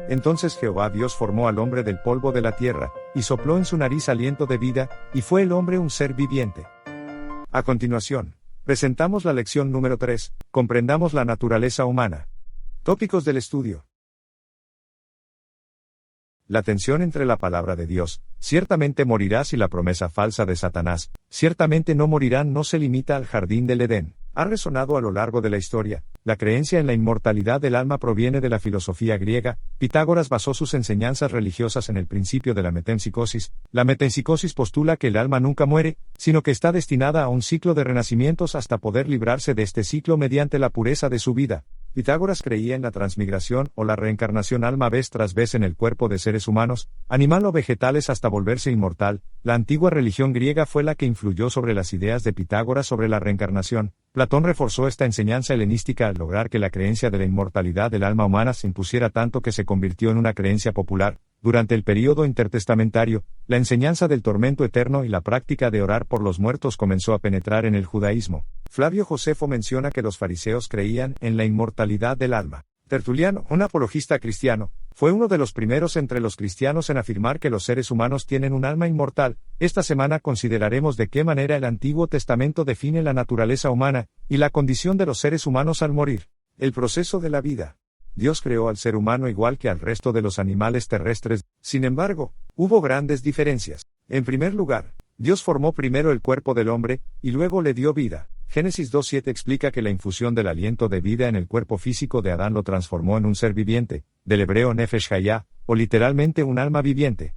Entonces Jehová Dios formó al hombre del polvo de la tierra, y sopló en su nariz aliento de vida, y fue el hombre un ser viviente. A continuación, presentamos la lección número 3, comprendamos la naturaleza humana. Tópicos del estudio. La tensión entre la palabra de Dios, ciertamente morirás, y la promesa falsa de Satanás, ciertamente no morirán, no se limita al jardín del Edén. Ha resonado a lo largo de la historia. La creencia en la inmortalidad del alma proviene de la filosofía griega. Pitágoras basó sus enseñanzas religiosas en el principio de la metempsicosis. La metempsicosis postula que el alma nunca muere, sino que está destinada a un ciclo de renacimientos hasta poder librarse de este ciclo mediante la pureza de su vida. Pitágoras creía en la transmigración o la reencarnación alma vez tras vez en el cuerpo de seres humanos, animal o vegetales hasta volverse inmortal. La antigua religión griega fue la que influyó sobre las ideas de Pitágoras sobre la reencarnación. Platón reforzó esta enseñanza helenística al lograr que la creencia de la inmortalidad del alma humana se impusiera tanto que se convirtió en una creencia popular. Durante el período intertestamentario, la enseñanza del tormento eterno y la práctica de orar por los muertos comenzó a penetrar en el judaísmo. Flavio Josefo menciona que los fariseos creían en la inmortalidad del alma. Tertuliano, un apologista cristiano, fue uno de los primeros entre los cristianos en afirmar que los seres humanos tienen un alma inmortal. Esta semana consideraremos de qué manera el Antiguo Testamento define la naturaleza humana y la condición de los seres humanos al morir. El proceso de la vida. Dios creó al ser humano igual que al resto de los animales terrestres. Sin embargo, hubo grandes diferencias. En primer lugar, Dios formó primero el cuerpo del hombre, y luego le dio vida. Génesis 2:7 explica que la infusión del aliento de vida en el cuerpo físico de Adán lo transformó en un ser viviente, del hebreo nefesh hayá, o literalmente un alma viviente.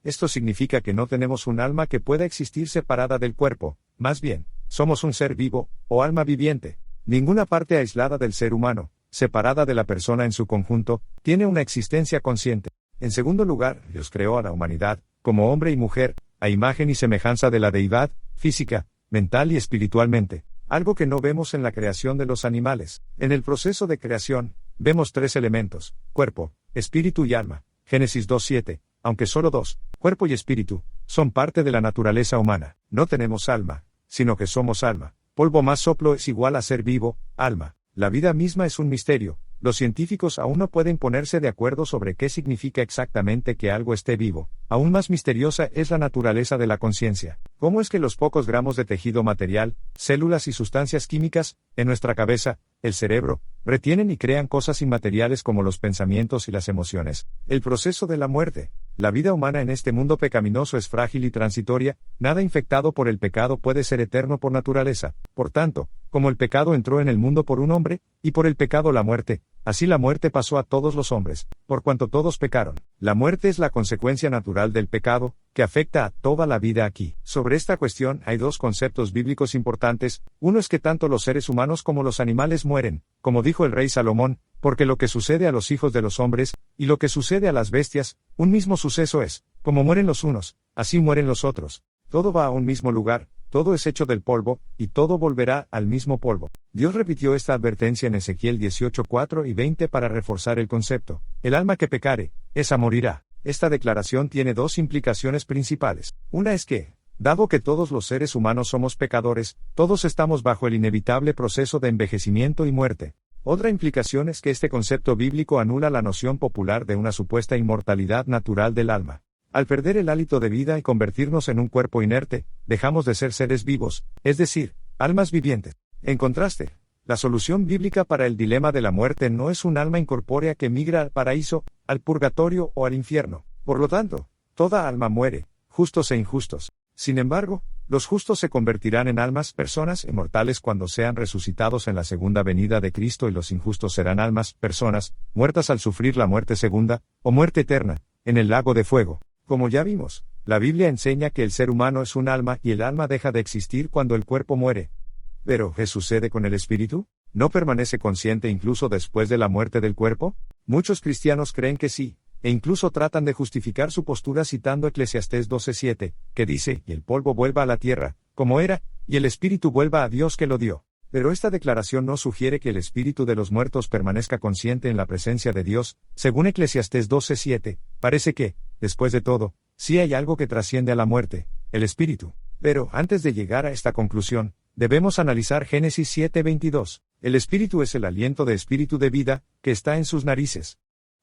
Esto significa que no tenemos un alma que pueda existir separada del cuerpo, más bien, somos un ser vivo, o alma viviente. Ninguna parte aislada del ser humano, separada de la persona en su conjunto, tiene una existencia consciente. En segundo lugar, Dios creó a la humanidad, como hombre y mujer, a imagen y semejanza de la deidad, física, mental y espiritualmente, algo que no vemos en la creación de los animales. En el proceso de creación, vemos tres elementos: cuerpo, espíritu y alma. Génesis 2:7, aunque solo dos, cuerpo y espíritu, son parte de la naturaleza humana. No tenemos alma, sino que somos alma. Polvo más soplo es igual a ser vivo, alma. La vida misma es un misterio. Los científicos aún no pueden ponerse de acuerdo sobre qué significa exactamente que algo esté vivo. Aún más misteriosa es la naturaleza de la conciencia. ¿Cómo es que los pocos gramos de tejido material, células y sustancias químicas, en nuestra cabeza, el cerebro, retienen y crean cosas inmateriales como los pensamientos y las emociones? El proceso de la muerte. La vida humana en este mundo pecaminoso es frágil y transitoria. Nada infectado por el pecado puede ser eterno por naturaleza. Por tanto, como el pecado entró en el mundo por un hombre, y por el pecado la muerte, así la muerte pasó a todos los hombres, por cuanto todos pecaron. La muerte es la consecuencia natural del pecado, que afecta a toda la vida aquí. Sobre esta cuestión hay dos conceptos bíblicos importantes. Uno es que tanto los seres humanos como los animales mueren, como dijo el rey Salomón, porque lo que sucede a los hijos de los hombres, y lo que sucede a las bestias, un mismo suceso es: como mueren los unos, así mueren los otros. Todo va a un mismo lugar, todo es hecho del polvo, y todo volverá al mismo polvo. Dios repitió esta advertencia en Ezequiel 18:4 y 20 para reforzar el concepto: el alma que pecare, esa morirá. Esta declaración tiene dos implicaciones principales. Una es que, dado que todos los seres humanos somos pecadores, todos estamos bajo el inevitable proceso de envejecimiento y muerte. Otra implicación es que este concepto bíblico anula la noción popular de una supuesta inmortalidad natural del alma. Al perder el hálito de vida y convertirnos en un cuerpo inerte, dejamos de ser seres vivos, es decir, almas vivientes. En contraste, la solución bíblica para el dilema de la muerte no es un alma incorpórea que migra al paraíso, al purgatorio o al infierno. Por lo tanto, toda alma muere, justos e injustos. Sin embargo, los justos se convertirán en almas, personas inmortales cuando sean resucitados en la segunda venida de Cristo, y los injustos serán almas, personas, muertas al sufrir la muerte segunda, o muerte eterna, en el lago de fuego. Como ya vimos, la Biblia enseña que el ser humano es un alma y el alma deja de existir cuando el cuerpo muere. Pero, ¿qué sucede con el espíritu? ¿No permanece consciente incluso después de la muerte del cuerpo? Muchos cristianos creen que sí, e incluso tratan de justificar su postura citando Eclesiastés 12:7, que dice: y el polvo vuelva a la tierra, como era, y el espíritu vuelva a Dios que lo dio. Pero esta declaración no sugiere que el espíritu de los muertos permanezca consciente en la presencia de Dios. Según Eclesiastés 12:7, parece que, después de todo, sí hay algo que trasciende a la muerte: el espíritu. Pero, antes de llegar a esta conclusión, debemos analizar Génesis 7:22. El espíritu es el aliento de espíritu de vida, que está en sus narices.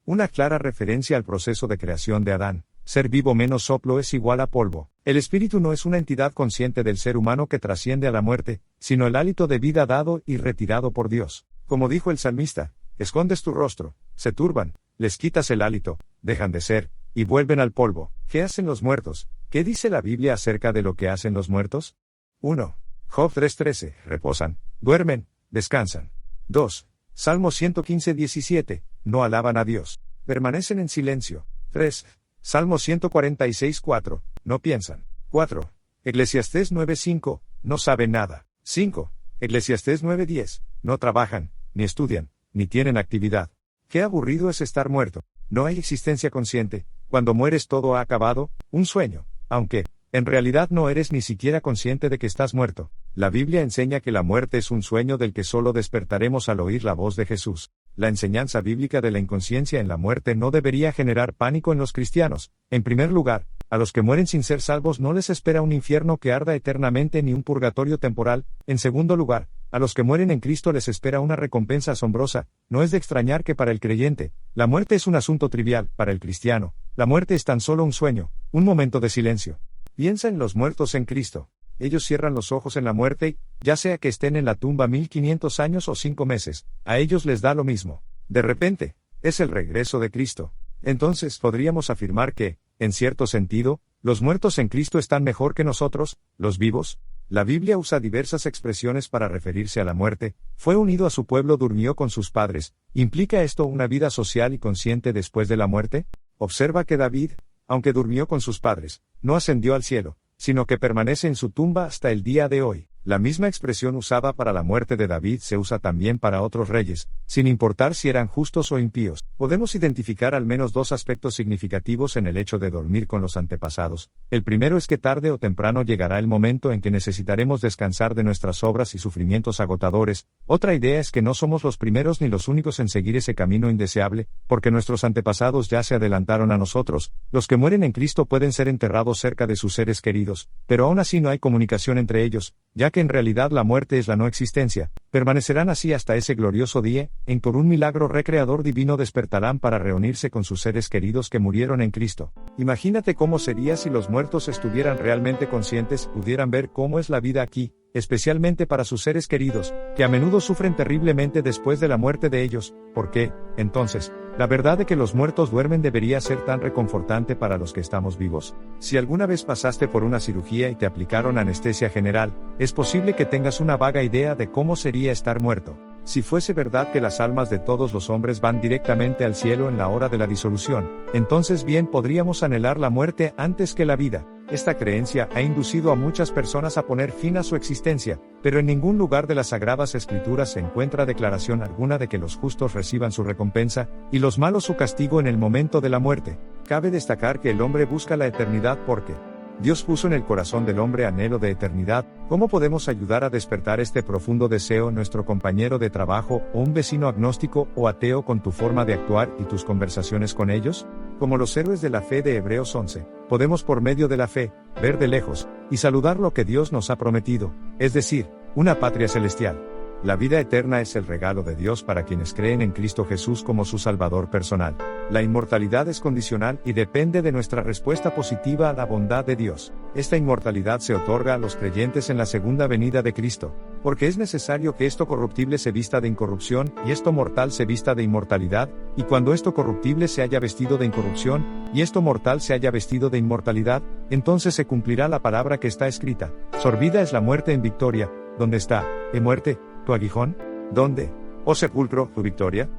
Una clara referencia al proceso de creación de Adán. Ser vivo menos soplo es igual a polvo. El espíritu no es una entidad consciente del ser humano que trasciende a la muerte, sino el hálito de vida dado y retirado por Dios. Como dijo el salmista, escondes tu rostro, se turban, les quitas el hálito, dejan de ser, y vuelven al polvo. ¿Qué hacen los muertos? ¿Qué dice la Biblia acerca de lo que hacen los muertos? 1. Job 3:13, reposan, duermen, descansan. 2. Salmo 115:17, no alaban a Dios, permanecen en silencio. 3. Salmo 146:4, no piensan. 4. Eclesiastés 9:5, no saben nada. 5. Eclesiastés 9:10, no trabajan, ni estudian, ni tienen actividad. Qué aburrido es estar muerto. No hay existencia consciente. Cuando mueres todo ha acabado, un sueño, aunque, en realidad no eres ni siquiera consciente de que estás muerto. La Biblia enseña que la muerte es un sueño del que solo despertaremos al oír la voz de Jesús. La enseñanza bíblica de la inconsciencia en la muerte no debería generar pánico en los cristianos. En primer lugar, a los que mueren sin ser salvos no les espera un infierno que arda eternamente ni un purgatorio temporal. En segundo lugar, a los que mueren en Cristo les espera una recompensa asombrosa. No es de extrañar que para el creyente, la muerte es un asunto trivial. Para el cristiano, la muerte es tan solo un sueño, un momento de silencio. Piensa en los muertos en Cristo. Ellos cierran los ojos en la muerte y, ya sea que estén en la tumba 1500 años o 5 meses, a ellos les da lo mismo. De repente, es el regreso de Cristo. Entonces podríamos afirmar que, en cierto sentido, los muertos en Cristo están mejor que nosotros, los vivos. La Biblia usa diversas expresiones para referirse a la muerte. Fue unido a su pueblo, durmió con sus padres. ¿Implica esto una vida social y consciente después de la muerte? Observa que David, aunque durmió con sus padres, no ascendió al cielo, sino que permanece en su tumba hasta el día de hoy. La misma expresión usada para la muerte de David se usa también para otros reyes, sin importar si eran justos o impíos. Podemos identificar al menos 2 aspectos significativos en el hecho de dormir con los antepasados. El primero es que tarde o temprano llegará el momento en que necesitaremos descansar de nuestras obras y sufrimientos agotadores. Otra idea es que no somos los primeros ni los únicos en seguir ese camino indeseable, porque nuestros antepasados ya se adelantaron a nosotros. Los que mueren en Cristo pueden ser enterrados cerca de sus seres queridos, pero aún así no hay comunicación entre ellos, ya que en realidad la muerte es la no existencia. Permanecerán así hasta ese glorioso día, en que por un milagro recreador divino despertarán para reunirse con sus seres queridos que murieron en Cristo. Imagínate cómo sería si los muertos estuvieran realmente conscientes, pudieran ver cómo es la vida aquí, especialmente para sus seres queridos, que a menudo sufren terriblemente después de la muerte de ellos. ¿Por qué, entonces, la verdad de que los muertos duermen debería ser tan reconfortante para los que estamos vivos? Si alguna vez pasaste por una cirugía y te aplicaron anestesia general, es posible que tengas una vaga idea de cómo sería estar muerto. Si fuese verdad que las almas de todos los hombres van directamente al cielo en la hora de la disolución, entonces bien podríamos anhelar la muerte antes que la vida. Esta creencia ha inducido a muchas personas a poner fin a su existencia, pero en ningún lugar de las Sagradas Escrituras se encuentra declaración alguna de que los justos reciban su recompensa, y los malos su castigo en el momento de la muerte. Cabe destacar que el hombre busca la eternidad porque Dios puso en el corazón del hombre anhelo de eternidad. ¿Cómo podemos ayudar a despertar este profundo deseo en nuestro compañero de trabajo o un vecino agnóstico o ateo con tu forma de actuar y tus conversaciones con ellos? Como los héroes de la fe de Hebreos 11, podemos por medio de la fe, ver de lejos, y saludar lo que Dios nos ha prometido, es decir, una patria celestial. La vida eterna es el regalo de Dios para quienes creen en Cristo Jesús como su Salvador personal. La inmortalidad es condicional y depende de nuestra respuesta positiva a la bondad de Dios. Esta inmortalidad se otorga a los creyentes en la segunda venida de Cristo, porque es necesario que esto corruptible se vista de incorrupción y esto mortal se vista de inmortalidad, y cuando esto corruptible se haya vestido de incorrupción, y esto mortal se haya vestido de inmortalidad, entonces se cumplirá la palabra que está escrita: sorbida es la muerte en victoria. ¿Dónde está, muerte, tu aguijón? ¿Dónde, oh sepulcro, tu victoria?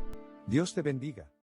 Dios te bendiga.